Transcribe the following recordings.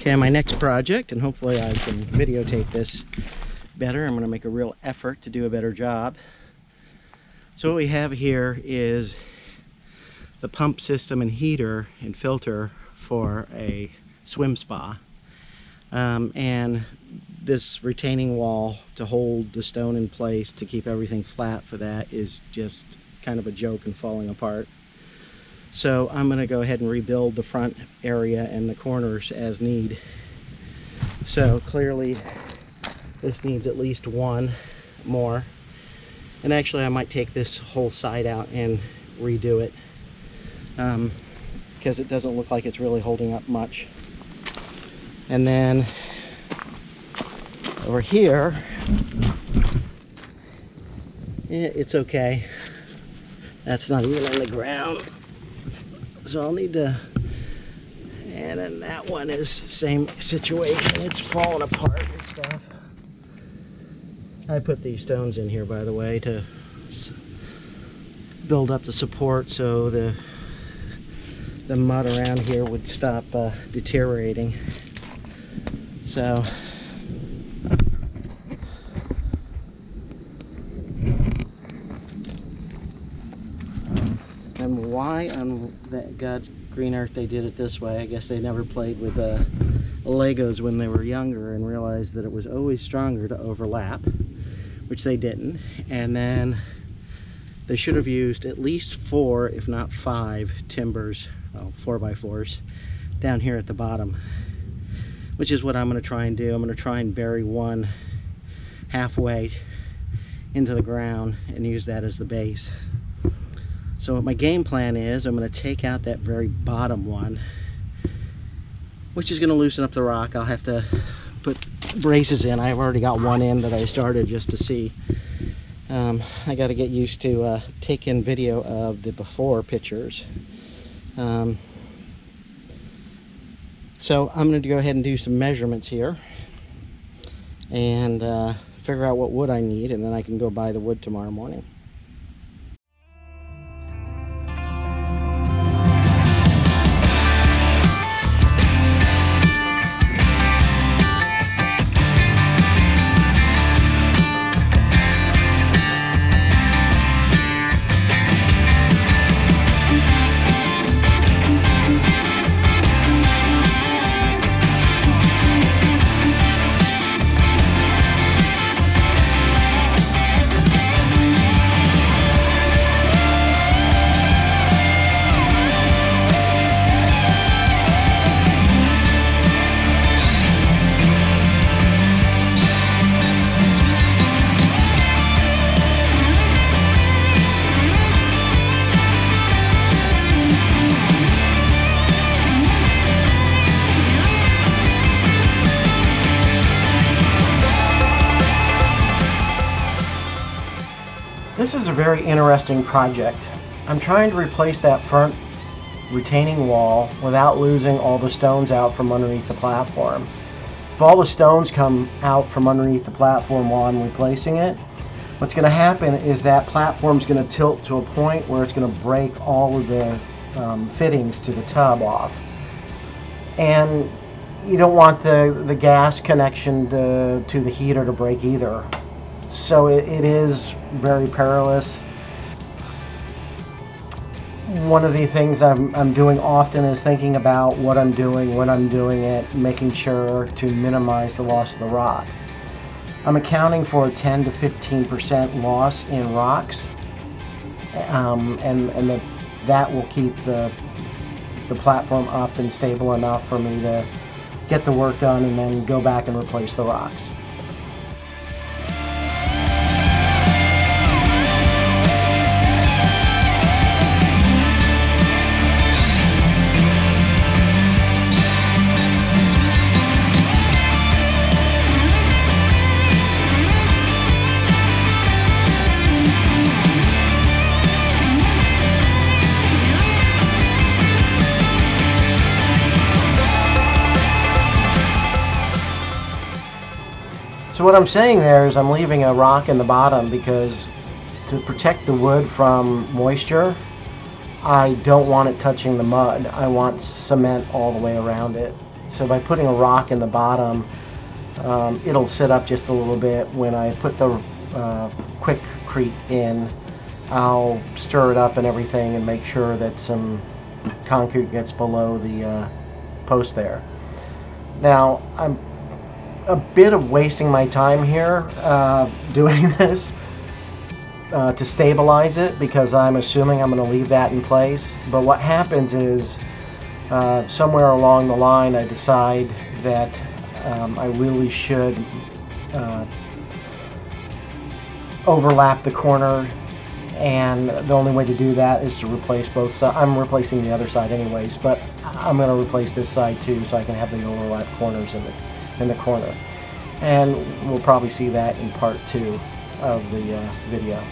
Okay, my next project, and hopefully I can videotape this better. I'm going to make a real effort to do a better job. So what we have here is the pump system and heater and filter for a swim spa. And this retaining wall to hold the stone in place to keep everything flat for that is just kind of a joke and falling apart. So I'm going to go ahead and rebuild the front area and the corners as need. So clearly this needs at least one more. And actually I might take this whole side out and redo it because it doesn't look like it's really holding up much. And then over here, it's okay. That's not even on the ground. So I'll need to, and then that one is same situation. It's falling apart and stuff. I put these stones in here, by the way, to build up the support so the mud around here would stop deteriorating. So and why on that God's green earth they did it this way? I guess they never played with Legos when they were younger and realized that it was always stronger to overlap, which they didn't. And then they should have used at least 4, if not 5 timbers, 4x4s down here at the bottom, which is what I'm going to try and do. I'm going to try and bury one halfway into the ground and use that as the base. So what my game plan is, I'm going to take out that very bottom one, which is going to loosen up the rock. I'll have to put braces in. I've already got one in that I started just to see. I got to get used to taking video of the before pictures. So I'm going to go ahead and do some measurements here and figure out what wood I need, and then I can go buy the wood tomorrow morning. This is a very interesting project. I'm trying to replace that front retaining wall without losing all the stones out from underneath the platform. If all the stones come out from underneath the platform while I'm replacing it, what's going to happen is that platform's going to tilt to a point where it's going to break all of the fittings to the tub off. And you don't want the gas connection to the heater to break either. So it is very perilous. One of the things I'm doing often is thinking about what I'm doing, when I'm doing it, making sure to minimize the loss of the rock. I'm accounting for a 10 to 15% loss in rocks, and that will keep the platform up and stable enough for me to get the work done and then go back and replace the rocks. So what I'm saying there is I'm leaving a rock in the bottom because to protect the wood from moisture, I don't want it touching the mud. I want cement all the way around it. So by putting a rock in the bottom, it'll sit up just a little bit. When I put the quickcrete in, I'll stir it up and everything and make sure that some concrete gets below the post there. Now, I'm a bit of wasting my time here doing this to stabilize it, because I'm assuming I'm going to leave that in place. But what happens is somewhere along the line I decide that I really should overlap the corner, and the only way to do that is to replace both sides. I'm replacing the other side anyways, but I'm going to replace this side too, so I can have the overlap corners in the corner. And we'll probably see that in part 2 of the video.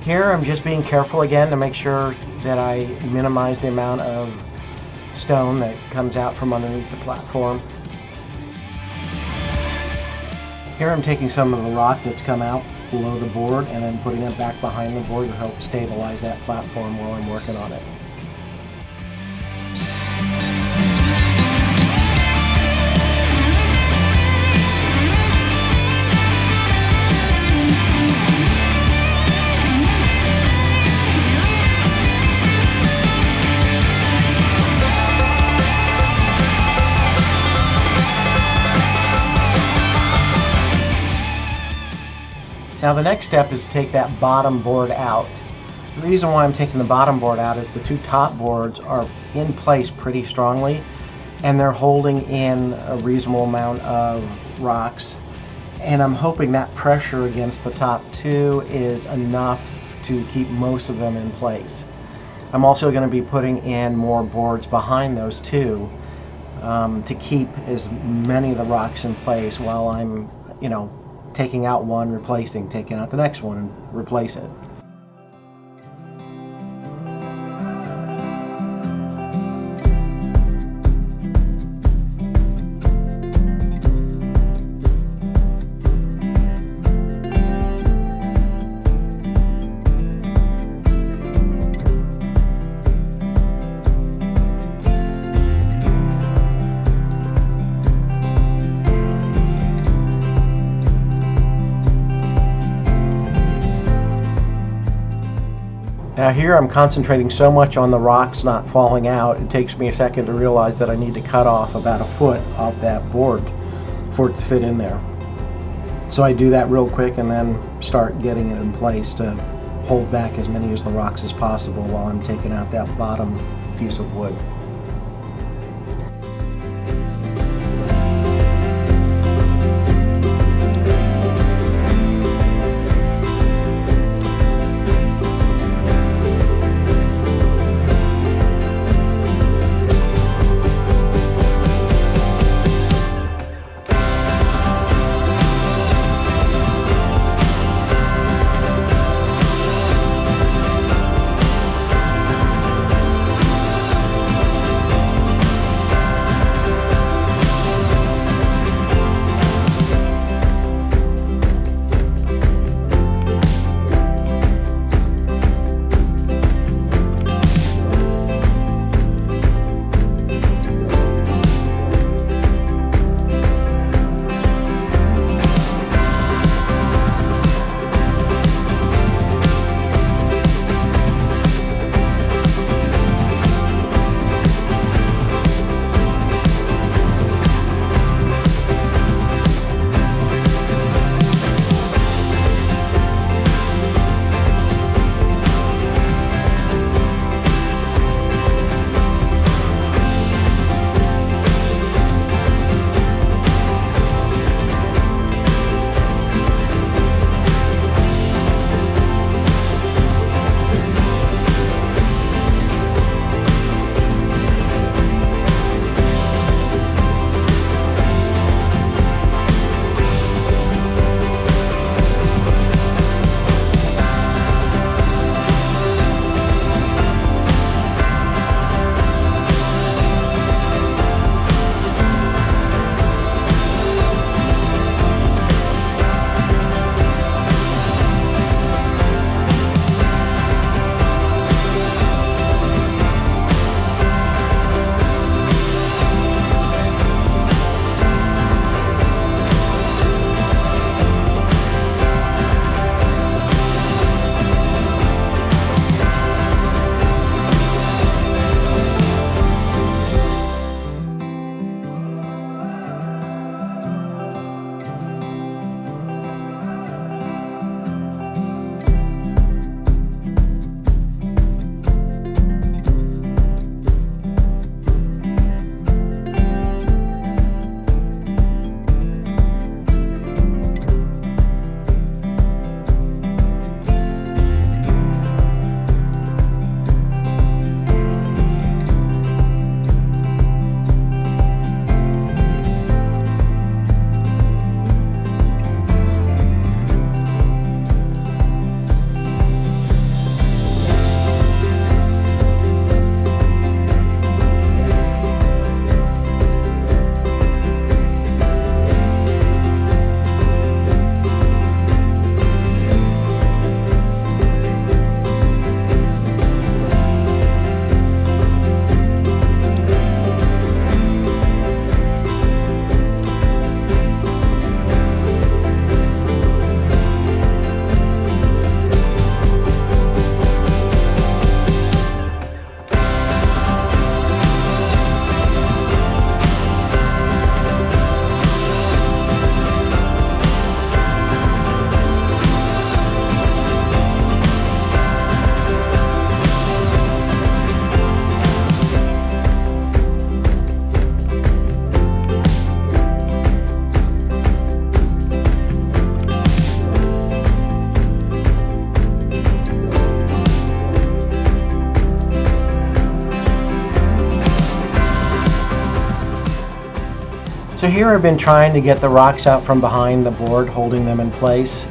Here I'm just being careful again to make sure that I minimize the amount of stone that comes out from underneath the platform. Here I'm taking some of the rock that's come out below the board and then putting it back behind the board to help stabilize that platform while I'm working on it. Now the next step is to take that bottom board out. The reason why I'm taking the bottom board out is the two top boards are in place pretty strongly, and they're holding in a reasonable amount of rocks. And I'm hoping that pressure against the top two is enough to keep most of them in place. I'm also going to be putting in more boards behind those two to keep as many of the rocks in place while I'm, taking out one, taking out the next one, and replace it. Now here I'm concentrating so much on the rocks not falling out, it takes me a second to realize that I need to cut off about a foot off that board for it to fit in there. So I do that real quick and then start getting it in place to hold back as many of the rocks as possible while I'm taking out that bottom piece of wood. So here I've been trying to get the rocks out from behind the board, holding them in place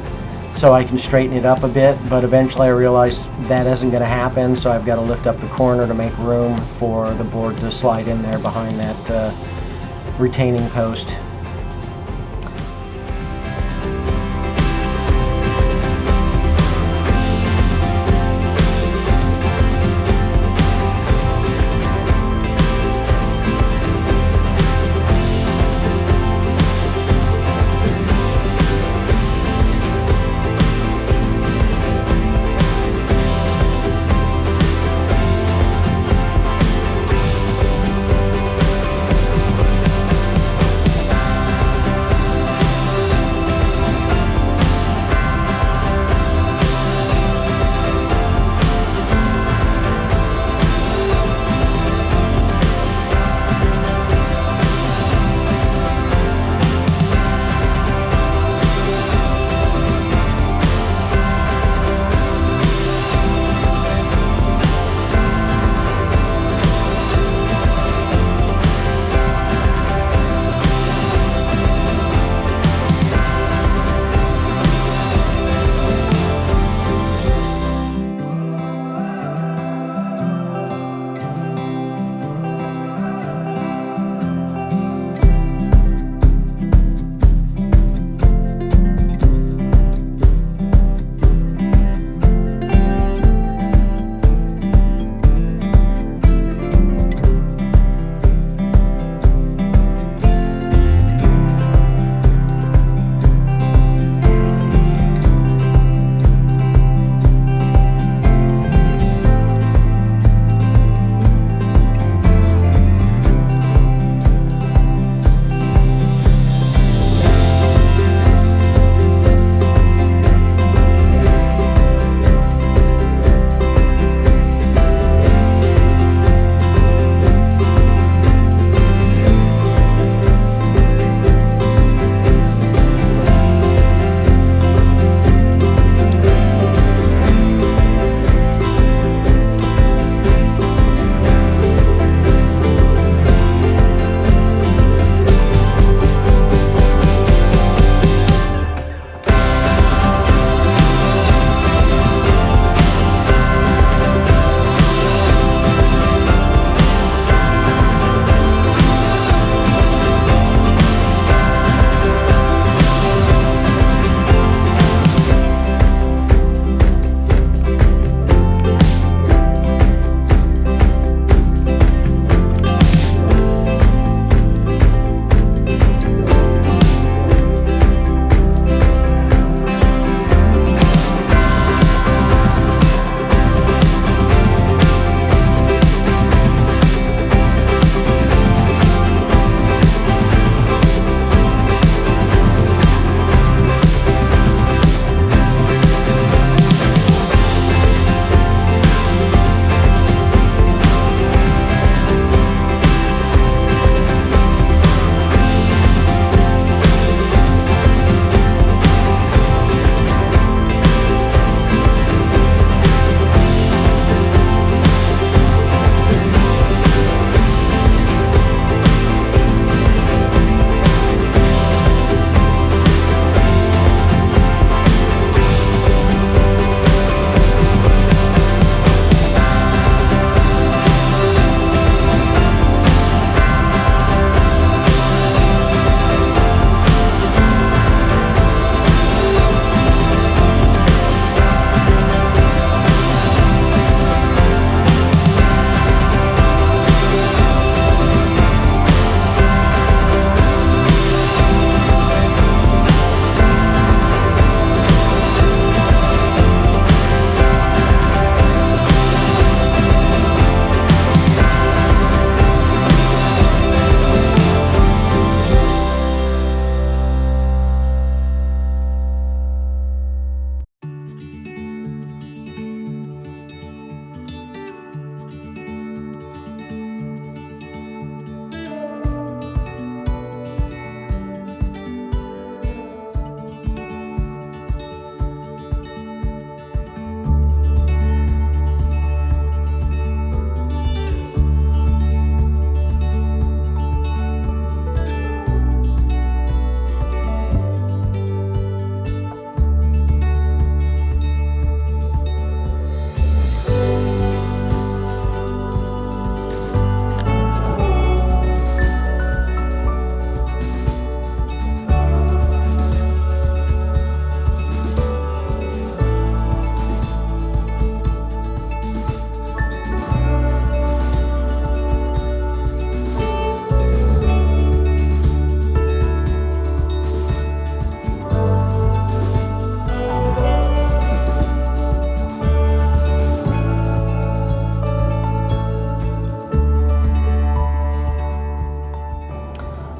so I can straighten it up a bit, but eventually I realized that isn't going to happen, so I've got to lift up the corner to make room for the board to slide in there behind that retaining post.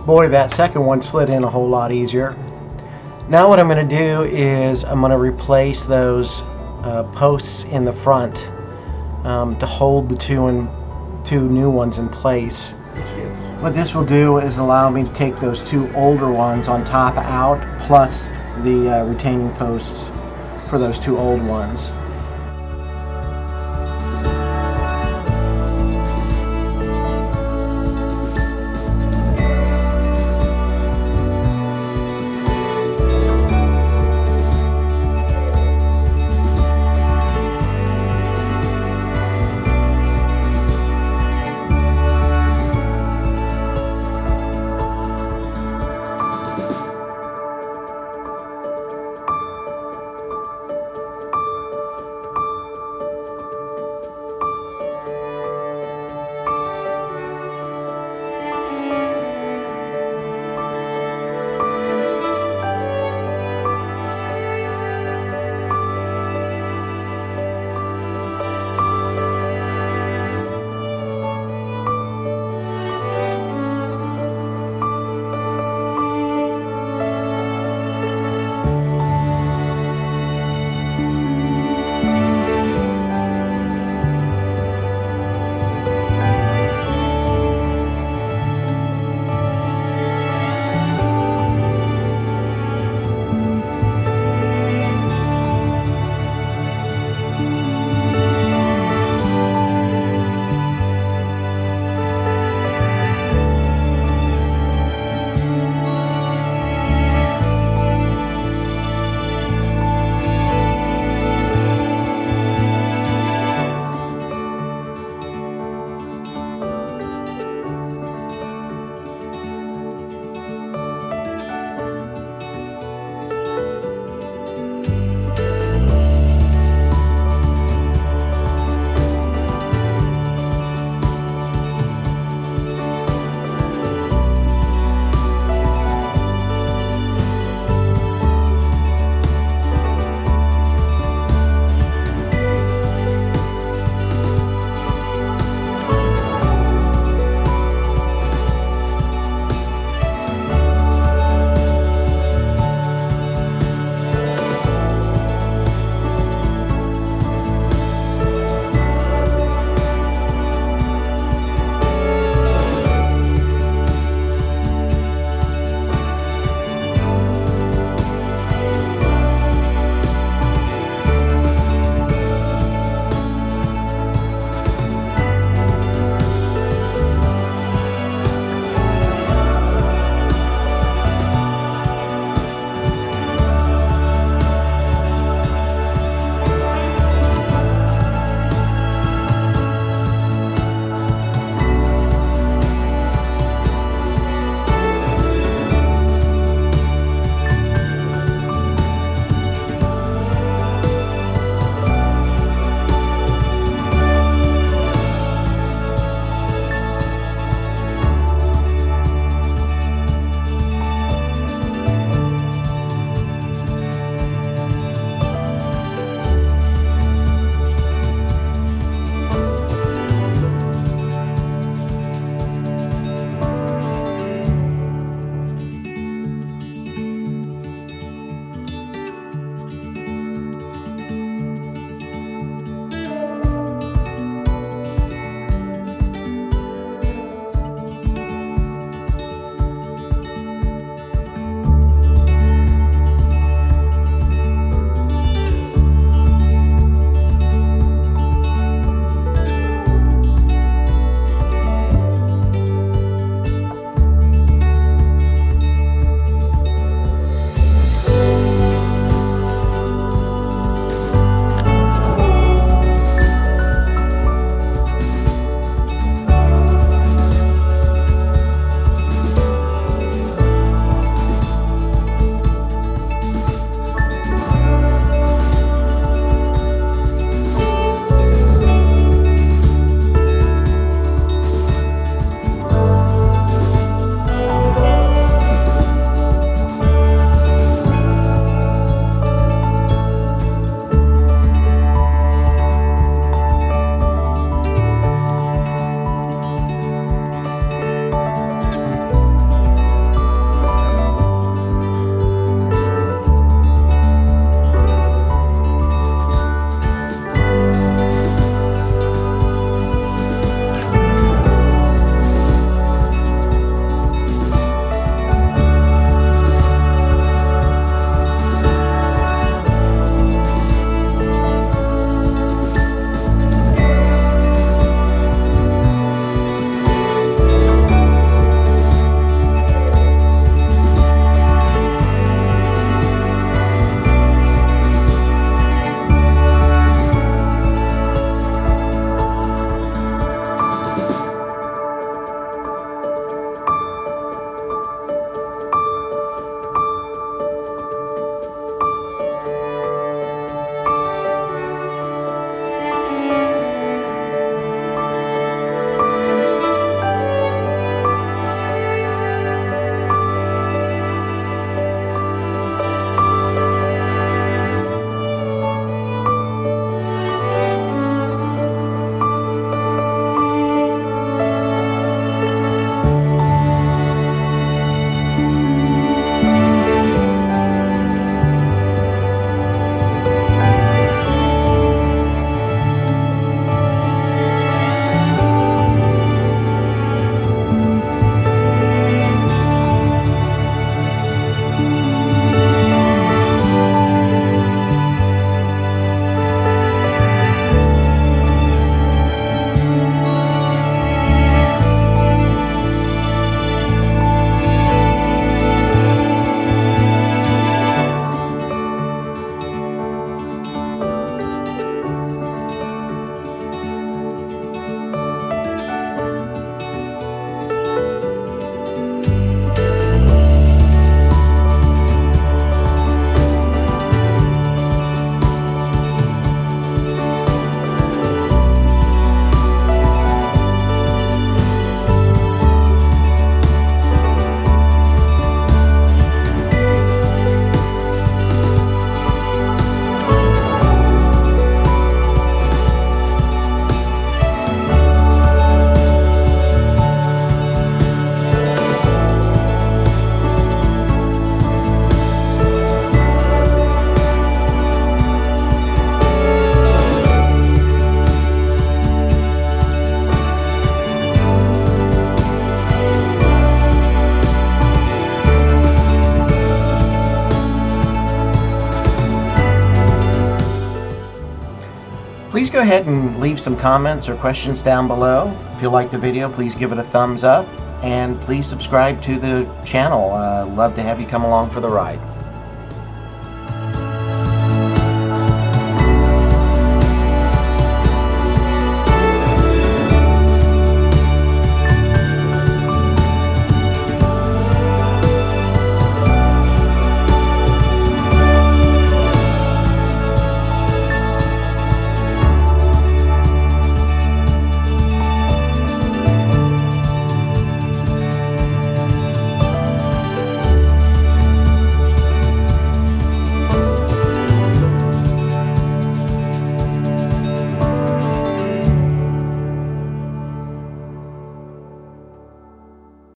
Boy, that second one slid in a whole lot easier. Now what I'm going to do is I'm going to replace those posts in the front to hold the two new ones in place. What this will do is allow me to take those two older ones on top out, plus the retaining posts for those two old ones. ahead and leave some comments or questions down below. If you like the video, please give it a thumbs up, and please subscribe to the channel. Love to have you come along for the ride.